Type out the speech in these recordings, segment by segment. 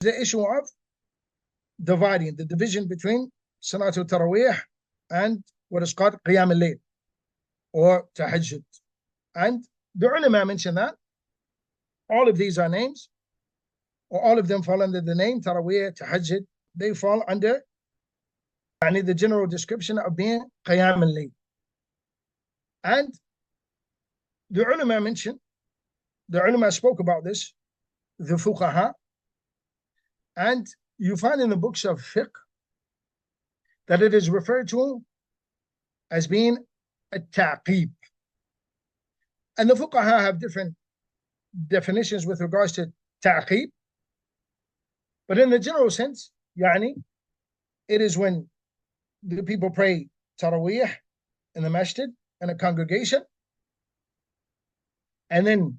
the issue of dividing, the division between Salatul Tarāwīḥ and what is called Qiyam al-Layl or Tahajjud. And the ulama mention that all of these are names, or all of them fall under the name Tarāwīḥ, Tahajjud. They fall under the general description of being Qiyam al-Layl. And the ulama mentioned, the ulama spoke about this, the fuqahah, and you find in the books of fiqh that it is referred to as being At-Taʿqīb. And the fuqahah have different definitions with regards to Taʿqīb. But in the general sense, it is when the people pray Tarāwīḥ in the masjid, in a congregation, and then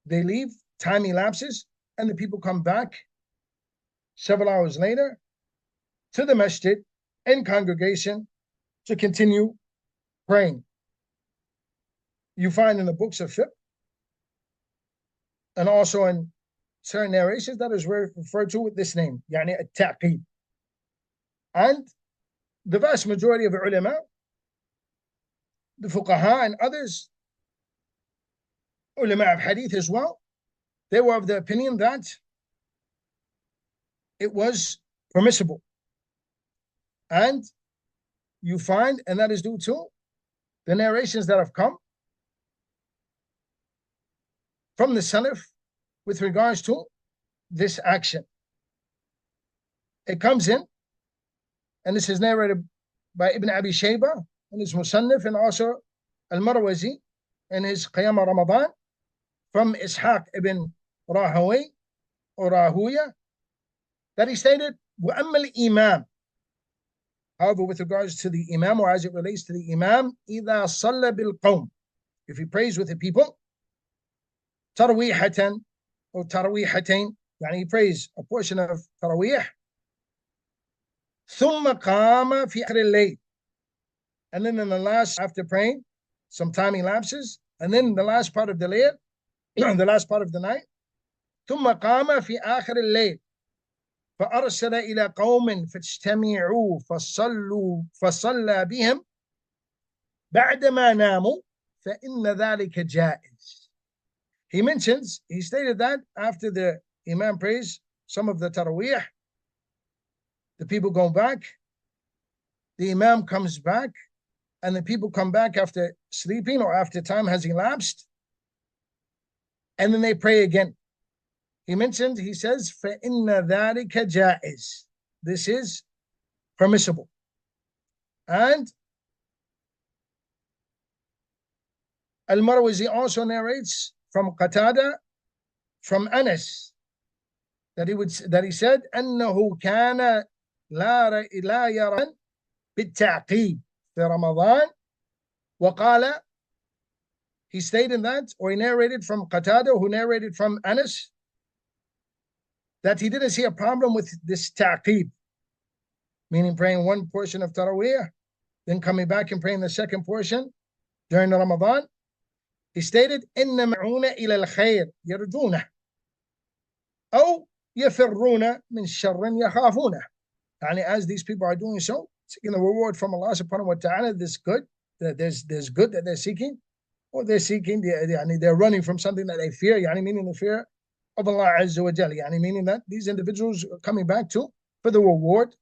they leave, time elapses, and the people come back several hours later to the masjid in congregation to continue praying. You find in the books of fiqh and also in certain narrations that is referred to with this name, At-Taʿqīb. And the vast majority of the ulama, the fuqahah and others, ulama of hadith as well, they were of the opinion that it was permissible. And you find, and that is due to the narrations that have come from the salaf with regards to this action. It comes in, and this is narrated by Ibn Abi Shaybah in his Musannif, and also Al-Marwazi in his Qiyam Ramaḍān, from Ishaq ibn Rahawayh or Rahuya, that he stated, وَأَمَّا الْإِمَامِ. However, with regards to the Imam, or as it relates to the Imam, إِذَا صَلَّ بِالْقَوْمِ, if he prays with the people, تَرْوِيحَةً or تَرْوِيحَتَيْن, he prays a portion of Tarāwīḥ, ثُمَّ قَامَ فِي آخِرِ اللَّيْلِ, and then in the last, after praying, some time elapses, and then the last part of the layl, the last part of the night, ثُمَّ قَامَ فِي آخِرِ اللَّيْلِ فأرسل إلى قوم فاجتمعوا فصلى بهم بعدما ناموا فإن ذلك جائز. He stated that after the Imam prays some of the Tarāwīḥ, the people go back, the Imam comes back, and the people come back after sleeping or after time has elapsed, and then they pray again. He says, فَإِنَّ ذَلِكَ جَائِزٌ. This is permissible. And Al-Marwazi also narrates from Qatāda, from Anas, that he said, أَنَّهُ كَانَ لَا يَرَى بِالتَّعْقِيب فِي رَمَضَانِ وَقَالَ. He stated that, or he narrated from Qatāda, who narrated from Anas, that he didn't see a problem with this ta'qīb, meaning praying one portion of Tarāwīḥ, then coming back and praying the second portion during the Ramaḍān. He stated, إِنَّ مَعُونَ إِلَى الْخَيْرِ يَرْجُونَهُ أَوْ يَفِرُّونَ مِنْ شَرٍّ يَخَافُونَهُ. As these people are doing so, seeking the reward from Allah subhanahu wa ta'ala, this good, there's good that they're seeking, or they're seeking, they're running from something that they fear, meaning the fear of Allah Azza wa Jalla, meaning that these individuals are coming back to for the reward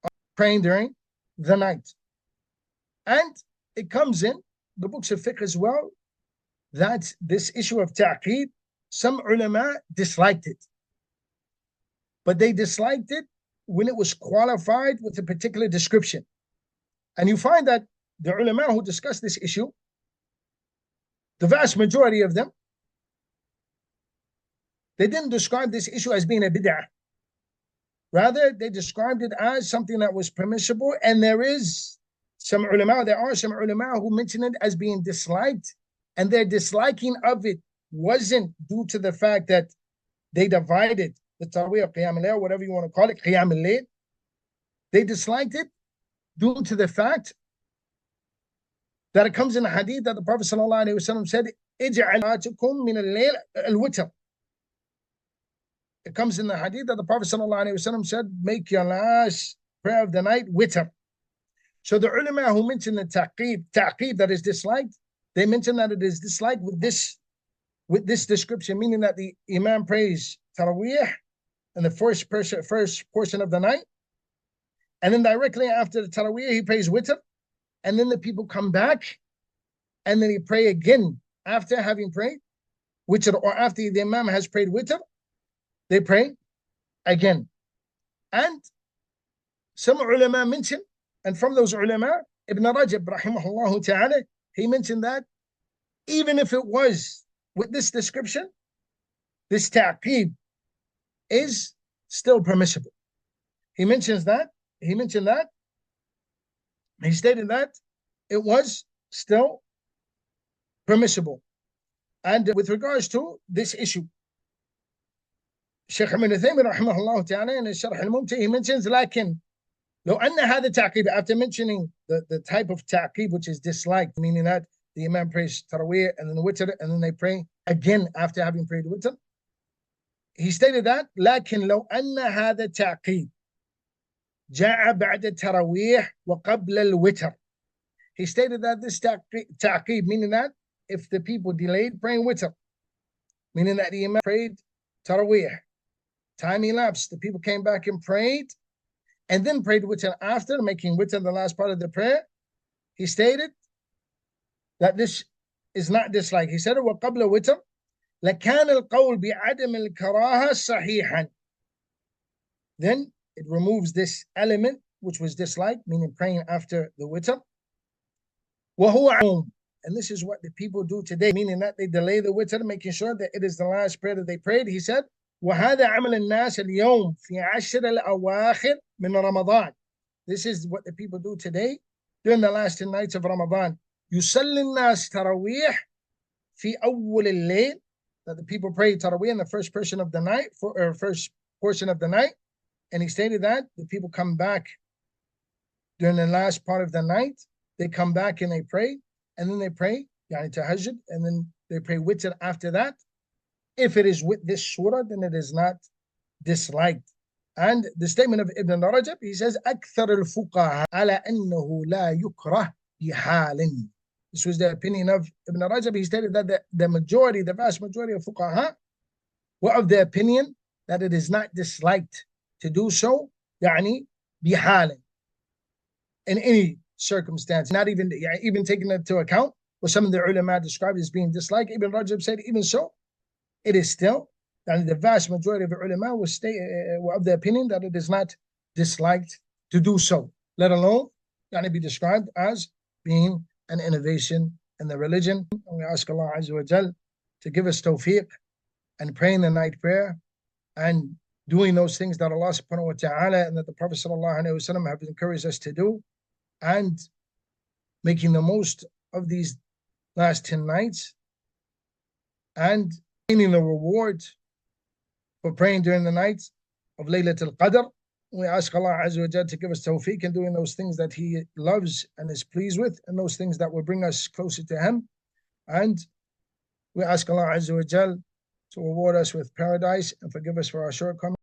of praying during the night. And it comes in the books of fiqh as well that this issue of ta'qīb, some ulama disliked it, but they disliked it when it was qualified with a particular description. And you find that the ulama who discuss this issue, the vast majority of them, they didn't describe this issue as being a bid'ah. Rather, they described it as something that was permissible, and there are some ulama who mention it as being disliked, and their disliking of it wasn't due to the fact that they divided the Tarāwīḥ, Qiyam al-Layl, whatever you want to call it, Qiyam al-Layl. They disliked it due to the fact that it comes in a hadith that the Prophet ﷺ said, اجعل صلاتكم من الليل الوتر. it comes in the hadith that the Prophet ﷺ said, make your last prayer of the night witr. So the ulama who mentioned the ta'qīb that is disliked, they mention that it is disliked with this description, meaning that the Imam prays Tarāwīḥ in the first portion of the night, and then directly after the Tarāwīḥ he prays witr, and then the people come back, and then he pray again after having prayed witr, or after the Imam has prayed witr, they pray again. And some ulama mention, and from those ulama, Ibn Rajab rahimahullah ta'ala, he mentioned that even if it was with this description, this ta'qīb is still permissible. He mentioned that, he stated that it was still permissible. And with regards to this issue, Shaykh Ibn Taymiyyah rahimahullah ta'ala in his Sharh al-Mumti, he mentions, لكن لو أن هذا التعقيب, after mentioning the type of ta'qīb which is disliked, meaning that the Imam prays Tarāwīḥ and then witr, and then they pray again after having prayed witr, he stated that لكن لو أن هذا التعقيب جاء بعد التراويح وقبل الوتر. He stated that this ta'qīb, meaning that if the people delayed praying witr, meaning that the Imam prayed Tarāwīḥ, time elapsed, the people came back and prayed, and then prayed witr after, making witr the last part of the prayer, he stated that this is not disliked. He said, وَقَبْلَ وِتْر لَكَانَ الْقَوْلِ بِعَدَمِ الْكَرَاهَةِ صَحِيحًا. Then it removes this element which was disliked, meaning praying after the witr. وَهُوَ عَمُومٌ. And this is what the people do today, meaning that they delay the witr, making sure that it is the last prayer that they prayed. He said, وَهَذَا عَمَلَ النَّاسِ الْيَوْمِ فِي عَشْرِ الْأَوَاخِرِ مِنْ رَمَضَانِ. This is what the people do today during the last 10 nights of Ramadan. يُصَلِّ النَّاسِ تَرَوِيحِ فِي أَوَّلِ اللَّيْلِ. That the people pray Tarāwīḥ in the first portion of the night, first portion of the night. And he stated that the people come back during the last part of the night. They come back and they pray, and then they pray yani tahajjud, and then they pray witr after that. If it is with this surah, then it is not disliked. And the statement of Ibn Rajab, he says, أكثر الفقهاء على أنه لا يكره بحال. This was the opinion of Ibn Rajab. He stated that the vast majority of fuqahah were of the opinion that it is not disliked to do so, يعني بحال, in any circumstance, not even taking into account what some of the ulama described as being disliked. Ibn Rajab said, even so, it is still, and the vast majority of the ulama were of the opinion that it is not disliked to do so, let alone be described as being an innovation in the religion. And we ask Allah Azza wa Jal to give us tawfiq and praying the night prayer and doing those things that Allah subhanahu wa ta'ala and that the Prophet sallallahu alaihi wasallam have encouraged us to do, and making the most of these last 10 nights and gaining the reward for praying during the nights of Laylatul Qadr. We ask Allah Azza wa Jalla to give us tawfiq in doing those things that He loves and is pleased with, and those things that will bring us closer to Him. And we ask Allah Azza wa Jalla to reward us with paradise and forgive us for our shortcomings.